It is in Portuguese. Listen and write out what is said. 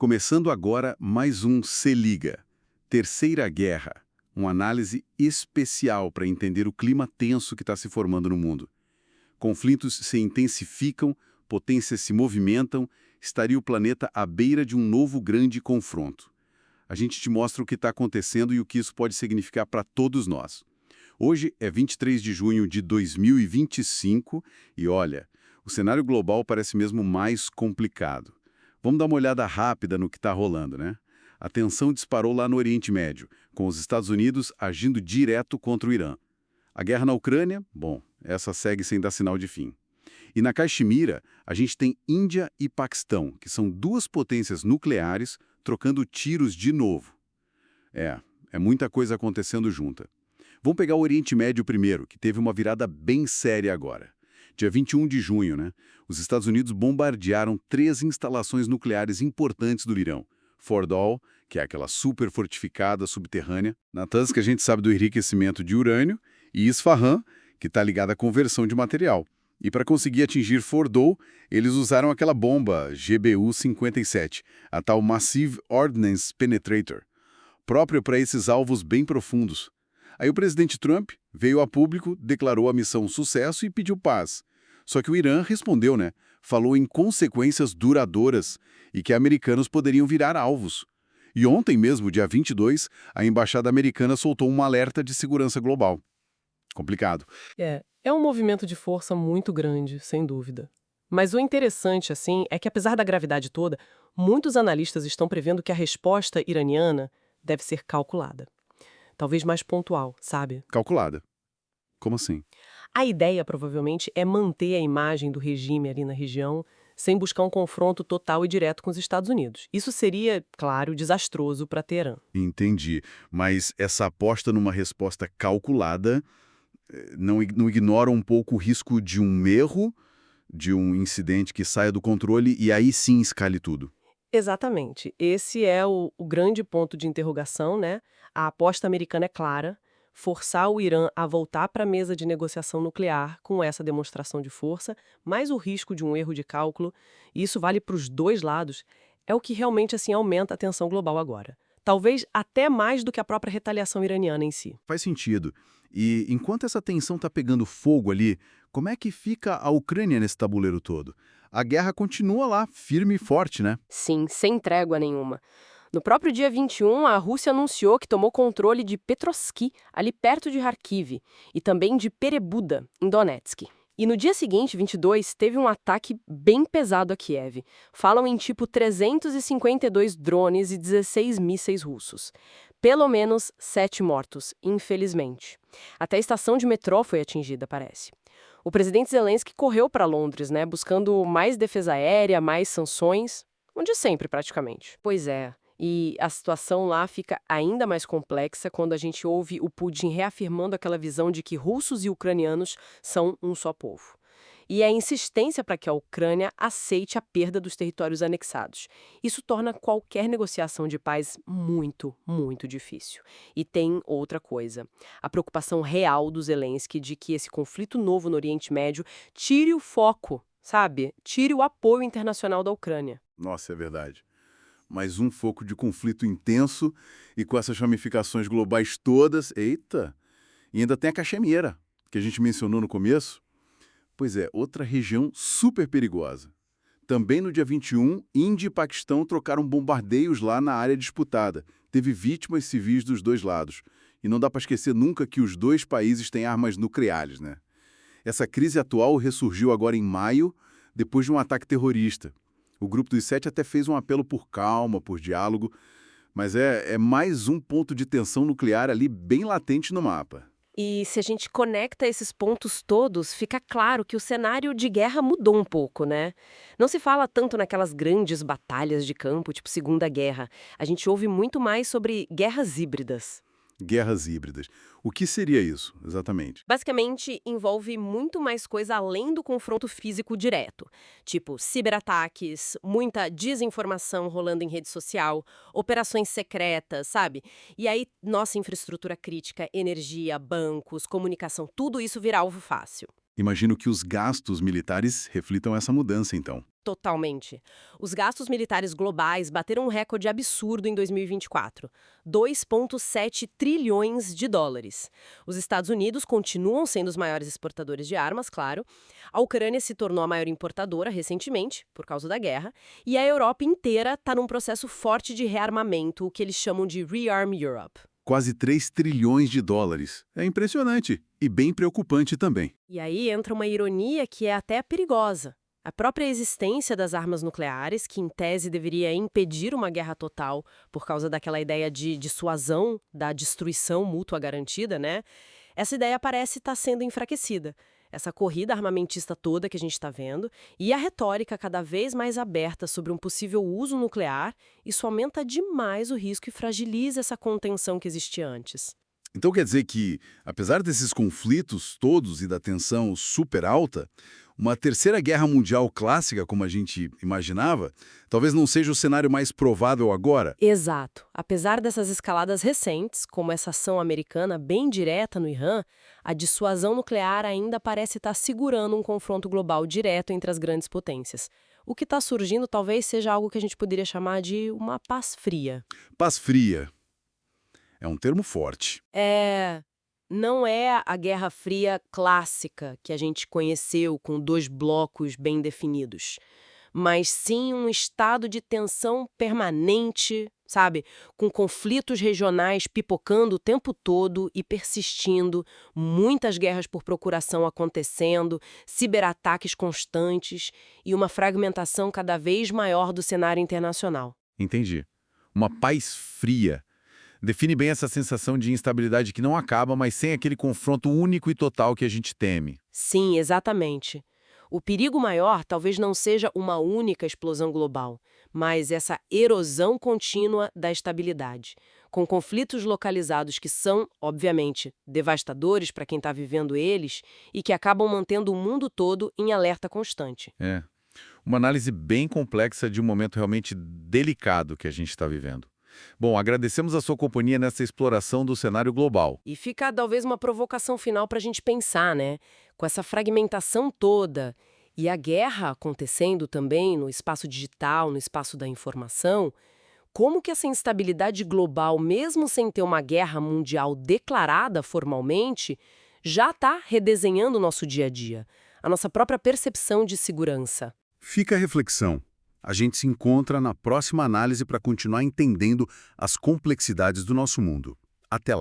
Começando agora mais um Se Liga, Terceira Guerra, uma análise especial para entender o clima tenso que está se formando no mundo. Conflitos se intensificam, potências se movimentam, estaria o planeta à beira de um novo grande confronto. A gente te mostra o que está acontecendo e o que isso pode significar para todos nós. Hoje é 23 de junho de 2025 e olha, o cenário global parece mesmo mais complicado. Vamos dar uma olhada rápida no que está rolando, né? A tensão disparou lá no Oriente Médio, com os Estados Unidos agindo direto contra o Irã. A guerra na Ucrânia, bom, essa segue sem dar sinal de fim. E na Caxemira, a gente tem Índia e Paquistão, que são duas potências nucleares trocando tiros de novo. É muita coisa acontecendo junta. Vamos pegar o Oriente Médio primeiro, que teve uma virada bem séria agora. Dia 21 de junho, né? Os Estados Unidos bombardearam 3 instalações nucleares importantes do Irã. Fordow, que é aquela super fortificada subterrânea, Natanz, que a gente sabe do enriquecimento de urânio, e Isfahan, que está ligada à conversão de material. E para conseguir atingir Fordow, eles usaram aquela bomba GBU-57, a tal Massive Ordnance Penetrator, própria para esses alvos bem profundos. Aí o presidente Trump veio a público, declarou a missão um sucesso e pediu paz. Só que o Irã respondeu, né? Falou em consequências duradouras e que americanos poderiam virar alvos. E ontem mesmo, dia 22, a embaixada americana soltou um alerta de segurança global. Complicado. É um movimento de força muito grande, sem dúvida. Mas o interessante, assim, é que apesar da gravidade toda, muitos analistas estão prevendo que a resposta iraniana deve ser calculada. Talvez mais pontual, sabe? Calculada. Como assim? A ideia, provavelmente, é manter a imagem do regime ali na região sem buscar um confronto total e direto com os Estados Unidos. Isso seria, claro, desastroso para Teherã. Entendi. Mas essa aposta numa resposta calculada não ignora um pouco o risco de um erro, de um incidente que saia do controle e aí sim escale tudo. Exatamente. Esse é o grande ponto de interrogação, né? A aposta americana é clara: forçar o Irã a voltar para a mesa de negociação nuclear com essa demonstração de força, mais o risco de um erro de cálculo, e isso vale para os dois lados, é o que realmente assim aumenta a tensão global agora. Talvez até mais do que a própria retaliação iraniana em si. Faz sentido. E enquanto essa tensão está pegando fogo ali, como é que fica a Ucrânia nesse tabuleiro todo? A guerra continua lá, firme e forte, né? Sim, sem trégua nenhuma. No próprio dia 21, a Rússia anunciou que tomou controle de Petrovsk, ali perto de Kharkiv, e também de Perebuda, em Donetsk. E no dia seguinte, 22, teve um ataque bem pesado a Kiev. Falam em tipo 352 drones e 16 mísseis russos. Pelo menos 7 mortos, infelizmente. Até a estação de metrô foi atingida, parece. O presidente Zelensky correu para Londres, né, buscando mais defesa aérea, mais sanções, onde sempre praticamente. Pois é, e a situação lá fica ainda mais complexa quando a gente ouve o Putin reafirmando aquela visão de que russos e ucranianos são um só povo. E a insistência para que a Ucrânia aceite a perda dos territórios anexados. Isso torna qualquer negociação de paz muito, muito difícil. E tem outra coisa: a preocupação real do Zelensky de que esse conflito novo no Oriente Médio tire o foco, sabe? Tire o apoio internacional da Ucrânia. Nossa, é verdade. Mais um foco de conflito intenso e com essas ramificações globais todas. Eita! E ainda tem a Caxemira, que a gente mencionou no começo. Pois é, outra região super perigosa. Também no dia 21, Índia e Paquistão trocaram bombardeios lá na área disputada. Teve vítimas civis dos dois lados. E não dá para esquecer nunca que os dois países têm armas nucleares, né? Essa crise atual ressurgiu agora em maio, depois de um ataque terrorista. O Grupo dos Sete até fez um apelo por calma, por diálogo, mas é mais um ponto de tensão nuclear ali bem latente no mapa. E se a gente conecta esses pontos todos, fica claro que o cenário de guerra mudou um pouco, né? Não se fala tanto naquelas grandes batalhas de campo, tipo Segunda Guerra. A gente ouve muito mais sobre guerras híbridas. Guerras híbridas. O que seria isso, exatamente? Basicamente, envolve muito mais coisa além do confronto físico direto. Tipo, ciberataques, muita desinformação rolando em rede social, operações secretas, sabe? E aí, nossa infraestrutura crítica, energia, bancos, comunicação, tudo isso vira alvo fácil. Imagino que os gastos militares reflitam essa mudança, então. Totalmente. Os gastos militares globais bateram um recorde absurdo em 2024, 2,7 trilhões de dólares. Os Estados Unidos continuam sendo os maiores exportadores de armas, claro. A Ucrânia se tornou a maior importadora recentemente, por causa da guerra. E a Europa inteira está num processo forte de rearmamento, o que eles chamam de Rearm Europe. Quase 3 trilhões de dólares. É impressionante e bem preocupante também. E aí entra uma ironia que é até perigosa. A própria existência das armas nucleares, que em tese deveria impedir uma guerra total por causa daquela ideia de dissuasão da destruição mútua garantida, né? Essa ideia parece estar sendo enfraquecida. Essa corrida armamentista toda que a gente está vendo e a retórica cada vez mais aberta sobre um possível uso nuclear, isso aumenta demais o risco e fragiliza essa contenção que existia antes. Então quer dizer que, apesar desses conflitos todos e da tensão super alta, uma terceira guerra mundial clássica, como a gente imaginava, talvez não seja o cenário mais provável agora? Exato. Apesar dessas escaladas recentes, como essa ação americana bem direta no Irã, a dissuasão nuclear ainda parece estar segurando um confronto global direto entre as grandes potências. O que está surgindo talvez seja algo que a gente poderia chamar de uma paz fria. Paz fria. É um termo forte. Não é a Guerra Fria clássica que a gente conheceu com dois blocos bem definidos, mas sim um estado de tensão permanente, sabe? Com conflitos regionais pipocando o tempo todo e persistindo, muitas guerras por procuração acontecendo, ciberataques constantes e uma fragmentação cada vez maior do cenário internacional. Entendi. Uma paz fria. Define bem essa sensação de instabilidade que não acaba, mas sem aquele confronto único e total que a gente teme. Sim, exatamente. O perigo maior talvez não seja uma única explosão global, mas essa erosão contínua da estabilidade, com conflitos localizados que são, obviamente, devastadores para quem está vivendo eles e que acabam mantendo o mundo todo em alerta constante. É. Uma análise bem complexa de um momento realmente delicado que a gente está vivendo. Bom, agradecemos a sua companhia nessa exploração do cenário global. E fica talvez uma provocação final para a gente pensar, né? Com essa fragmentação toda e a guerra acontecendo também no espaço digital, no espaço da informação, como que essa instabilidade global, mesmo sem ter uma guerra mundial declarada formalmente, já está redesenhando o nosso dia a dia, a nossa própria percepção de segurança. Fica a reflexão. A gente se encontra na próxima análise para continuar entendendo as complexidades do nosso mundo. Até lá!